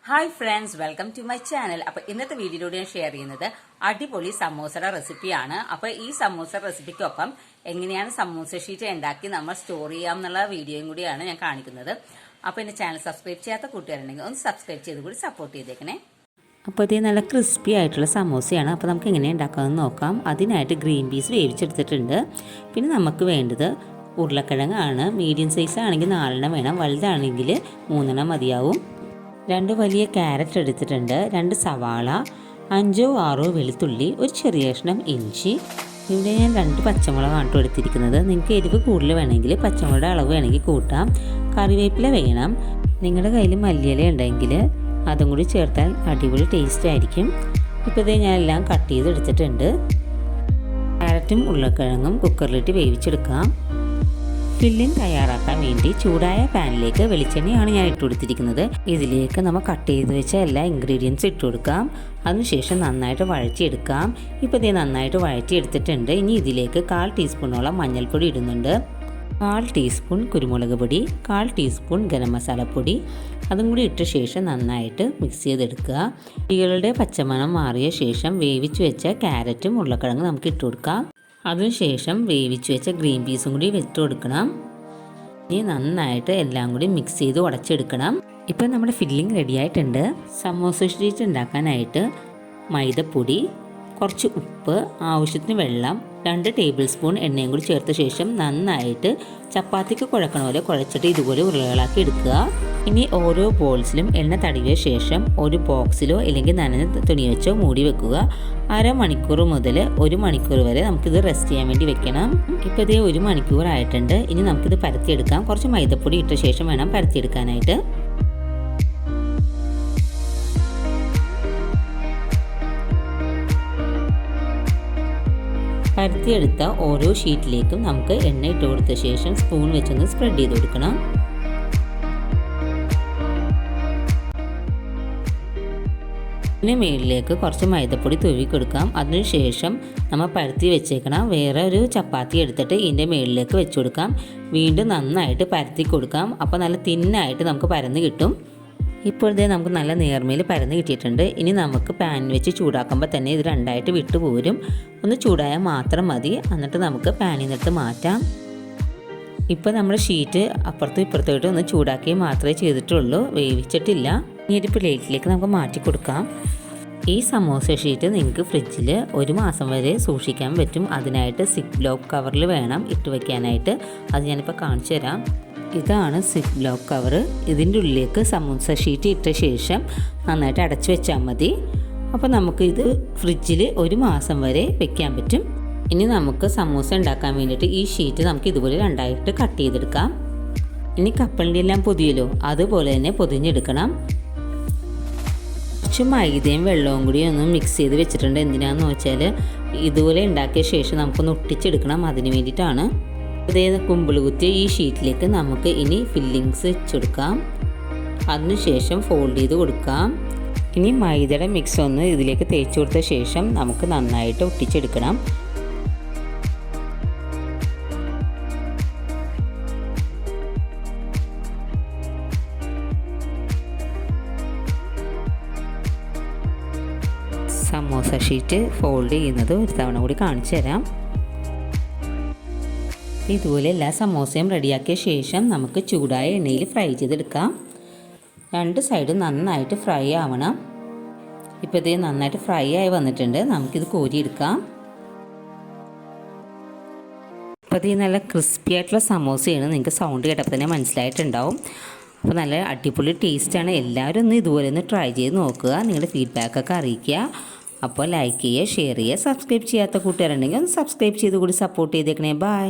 Hi friends, welcome to my channel. അപ്പോൾ ഇന്നത്തെ വീഡിയോയിലൂടെ ഞാൻ ഷെയർ ചെയ്യുന്നത് അടിപൊളി സമൂസയുടെ റെസിപ്പിയാണ്. അപ്പോൾ ഈ സമൂസ റെസിപ്പിക്കൊപ്പം എങ്ങനെയാണ് സമൂസ ഷീറ്റ് ഉണ്ടാക്കി നമ്മൾ സ്റ്റോർ ചെയ്യാം എന്നുള്ള വീഡിയോയും കൂടിയാണ് ഞാൻ കാണിക്കുന്നത്. അപ്പോൾ എൻ്റെ ചാനൽ സബ്സ്ക്രൈബ് ചെയ്യാത്ത കൂട്ടുകാരുണ്ടെങ്കിൽ ഒന്ന് സബ്സ്ക്രൈബ് ചെയ്ത് കൂടി സപ്പോർട്ട് ചെയ്തേക്കണേ. അപ്പോൾ ഇത് നല്ല ക്രിസ്പി ആയിട്ടുള്ള സമൂസയാണ്. അപ്പോൾ നമുക്ക് എങ്ങനെ ഉണ്ടാക്കാമെന്ന് നോക്കാം. അതിനായിട്ട് ഗ്രീൻ പീസ് വേവിച്ചെടുത്തിട്ടുണ്ട്. പിന്നെ നമുക്ക് വേണ്ടത് ഉരുളക്കിഴങ്ങാണ്. മീഡിയം സൈസ് ആണെങ്കിൽ 4 വേണം, വലുതാണെങ്കിൽ 3 മതിയാവും. 2 വലിയ ക്യാരറ്റ് എടുത്തിട്ടുണ്ട്, 2 സവാള, 5-6 വെളുത്തുള്ളി, ഒരു ചെറിയ കഷ്ണം ഇഞ്ചി. ഇവിടെ ഞാൻ 2 പച്ചമുളകാണ് എടുത്തിരിക്കുന്നത്. നിങ്ങൾക്ക് എരിവ് കൂടുതൽ വേണമെങ്കിൽ പച്ചമുളകുടെ അളവ് വേണമെങ്കിൽ കൂട്ടാം. കറിവേപ്പില വേണം. നിങ്ങളുടെ കയ്യിൽ മല്ലിയില ഉണ്ടെങ്കിൽ അതും കൂടി ചേർത്താൽ അടിപൊളി ടേസ്റ്റ് ആയിരിക്കും. ഇപ്പോൾ ഇതേ ഞാൻ എല്ലാം കട്ട് ചെയ്തെടുത്തിട്ടുണ്ട്. ക്യാരറ്റും ഉരുളക്കിഴങ്ങും കുക്കറിലിട്ട് വേവിച്ചെടുക്കാം. ഫില്ലിംഗ് തയ്യാറാക്കാൻ വേണ്ടി ചൂടായ പാനിലേക്ക് വെളിച്ചെണ്ണയാണ് ഞാൻ ഇട്ട് കൊടുത്തിരിക്കുന്നത്. ഇതിലേക്ക് നമ്മൾ കട്ട് ചെയ്ത് വെച്ച എല്ലാ ഇൻഗ്രീഡിയൻസും ഇട്ട് കൊടുക്കാം. അതിനുശേഷം നന്നായിട്ട് വഴറ്റിയെടുക്കാം. ഇപ്പോൾ ഇത് നന്നായിട്ട് വഴറ്റിയെടുത്തിട്ടുണ്ട്. ഇനി ഇതിലേക്ക് 1/4 ടീസ്പൂണോളം മഞ്ഞൾപ്പൊടി ഇടുന്നുണ്ട്, 1/4 ടീസ്പൂൺ കുരുമുളക് പൊടി, 1/4 ടീസ്പൂൺ ഗരം മസാലപ്പൊടി. അതും കൂടി ഇട്ട ശേഷം നന്നായിട്ട് മിക്സ് ചെയ്തെടുക്കുക. ഇവയുടെ പച്ചമണം മാറിയ ശേഷം വേവിച്ച് വെച്ച ക്യാരറ്റും ഉരുളക്കിഴങ്ങും നമുക്ക് ഇട്ട് കൊടുക്കാം. അതിനുശേഷം വേവിച്ച് വെച്ച ഗ്രീൻ പീസും കൂടി വെച്ച് കൊടുക്കണം. ഇനി നന്നായിട്ട് എല്ലാം കൂടി മിക്സ് ചെയ്ത് ഉടച്ചെടുക്കണം. ഇപ്പം നമ്മുടെ ഫില്ലിംഗ് റെഡി ആയിട്ടുണ്ട്. സമോസ ഷീറ്റ് ഉണ്ടാക്കാനായിട്ട് മൈദപ്പൊടി, കുറച്ച് ഉപ്പ്, ആവശ്യത്തിന് വെള്ളം, 2 ടേബിൾ സ്പൂൺ എണ്ണയും കൂടി ചേർത്ത ശേഷം നന്നായിട്ട് ചപ്പാത്തിക്ക് കുഴക്കണ പോലെ കുഴച്ചിട്ട് ഇതുപോലെ ഉരുളകളാക്കി എടുക്കുക. ഇനി ഓരോ ബോൾസിലും എണ്ണ തടവിയ ശേഷം ഒരു ബോക്സിലോ അല്ലെങ്കിൽ നനഞ്ഞ തുണി വെച്ചോ മൂടി വെക്കുക. 1/2 മണിക്കൂർ മുതൽ 1 മണിക്കൂർ വരെ നമുക്കിത് റെസ്റ്റ് ചെയ്യാൻ വേണ്ടി വെക്കണം. ഇപ്പോൾ ഇതേ 1 മണിക്കൂർ ആയിട്ടുണ്ട്. ഇനി നമുക്കിത് പരത്തിയെടുക്കാം. കുറച്ച് മൈദപ്പൊടി ഇട്ട ശേഷം വേണം പരത്തിയെടുക്കാനായിട്ട്. പരത്തിയെടുത്ത ഓരോ ഷീറ്റിലേക്കും നമുക്ക് എണ്ണ ഇട്ട് കൊടുത്ത ശേഷം സ്പൂൺ വെച്ചൊന്ന് സ്പ്രെഡ് ചെയ്ത് കൊടുക്കണം. ഇതിന് മുകളിലേക്ക് കുറച്ച് മൈദപ്പൊടി തൂവി കൊടുക്കാം. അതിനുശേഷം നമ്മൾ പരത്തി വെച്ചേക്കണം വേറെ ഒരു ചപ്പാത്തി എടുത്തിട്ട് ഇതിൻ്റെ മുകളിലേക്ക് വെച്ച് കൊടുക്കാം. വീണ്ടും നന്നായിട്ട് പരത്തി കൊടുക്കാം. അപ്പോൾ നല്ല തിന്നായിട്ട് നമുക്ക് പരന്ന് കിട്ടും. ഇപ്പോഴത്തെ നമുക്ക് നല്ല നേർമയിൽ പരന്ന് കിട്ടിയിട്ടുണ്ട്. ഇനി നമുക്ക് പാൻ വെച്ച് ചൂടാക്കുമ്പോൾ തന്നെ ഇത് 2ആയിട്ട് വിട്ടു പോരും. ഒന്ന് ചൂടായാൽ മാത്രം മതി. എന്നിട്ട് നമുക്ക് പാനിൽ നിന്നിട്ട് മാറ്റാം. ഇപ്പോൾ നമ്മുടെ ഷീറ്റ് അപ്പുറത്തും ഇപ്പുറത്തോട്ട് ഒന്ന് ചൂടാക്കി മാത്രമേ ചെയ്തിട്ടുള്ളൂ, വേവിച്ചിട്ടില്ല. ഇനി ഒരു പ്ലേറ്റിലേക്ക് നമുക്ക് മാറ്റി കൊടുക്കാം. ഈ സമോസ ഷീറ്റ് നിങ്ങൾക്ക് ഫ്രിഡ്ജിൽ 1 മാസം വരെ സൂക്ഷിക്കാൻ പറ്റും. അതിനായിട്ട് സിപ്പ് ലോക്ക് കവറിൽ വേണം ഇട്ട് വയ്ക്കാനായിട്ട്. അത് ഞാനിപ്പോൾ കാണിച്ചു തരാം. ഇതാണ് സിപ്പ് ലോക്ക് കവർ. ഇതിൻ്റെ ഉള്ളിലേക്ക് സമൂസ ഷീറ്റ് ഇട്ട ശേഷം നന്നായിട്ട് അടച്ചു വെച്ചാൽ മതി. അപ്പോൾ നമുക്കിത് ഫ്രിഡ്ജിൽ 1 മാസം വരെ വെക്കാൻ പറ്റും. ഇനി നമുക്ക് സമൂസ ഉണ്ടാക്കാൻ വേണ്ടിയിട്ട് ഈ ഷീറ്റ് നമുക്ക് ഇതുപോലെ 2ആയിട്ട് കട്ട് ചെയ്തെടുക്കാം. ഇനി കപ്പലിൻ്റെ എല്ലാം പൊതിയല്ലോ, അതുപോലെ തന്നെ പൊതിഞ്ഞെടുക്കണം. കുറച്ച് മൈദയും വെള്ളവും കൂടി ഒന്ന് മിക്സ് ചെയ്ത് വെച്ചിട്ടുണ്ട്. എന്തിനാണെന്ന് വെച്ചാൽ ഇതുപോലെ ഉണ്ടാക്കിയ ശേഷം നമുക്കൊന്ന് ഒട്ടിച്ചെടുക്കണം. അതിന് വേണ്ടിയിട്ടാണ്. അതേ കുമ്പിൾ കുത്തിയ ഈ ഷീറ്റിലേക്ക് നമുക്ക് ഇനി ഫില്ലിങ്സ് വെച്ചെടുക്കാം. അതിനുശേഷം ഫോൾഡ് ചെയ്ത് കൊടുക്കാം. ഇനി മൈദയുടെ മിക്സ് ഒന്ന് ഇതിലേക്ക് തേച്ച് കൊടുത്ത ശേഷം നമുക്ക് നന്നായിട്ട് ഒട്ടിച്ചെടുക്കണം. സമോസ ഷീറ്റ് ഫോൾഡ് ചെയ്യുന്നത് ഒരു തവണ കൂടി കാണിച്ചു തരാം. ഇതുപോലെ എല്ലാ സമോസയും റെഡിയാക്കിയ ശേഷം നമുക്ക് ചൂടായ എണ്ണയിൽ ഫ്രൈ ചെയ്തെടുക്കാം. 2 സൈഡും നന്നായിട്ട് ഫ്രൈ ആവണം. ഇപ്പോൾ ഇത് നന്നായിട്ട് ഫ്രൈ ആയി വന്നിട്ടുണ്ട്. നമുക്കിത് കോരിയെടുക്കാം. അപ്പോൾ ഇത് നല്ല ക്രിസ്പി ആയിട്ടുള്ള സമോസയാണ്. നിങ്ങൾക്ക് സൗണ്ട് കേട്ടപ്പോൾ തന്നെ മനസ്സിലായിട്ടുണ്ടാവും. അപ്പോൾ നല്ല അടിപൊളി ടേസ്റ്റാണ്. എല്ലാവരും ഒന്ന് ഇതുപോലെ ഒന്ന് ട്രൈ ചെയ്ത് നോക്കുക. നിങ്ങളുടെ ഫീഡ്ബാക്കൊക്കെ അറിയിക്കുക. അപ്പോൾ ലൈക്ക് ചെയ്യുക, ഷെയർ ചെയ്യുക. സബ്സ്ക്രൈബ് ചെയ്യാത്ത കൂട്ടുകാരുണ്ടെങ്കിൽ ഒന്ന് സബ്സ്ക്രൈബ് ചെയ്ത് കൂടി സപ്പോർട്ട് ചെയ്തേക്കണേ. ബൈ.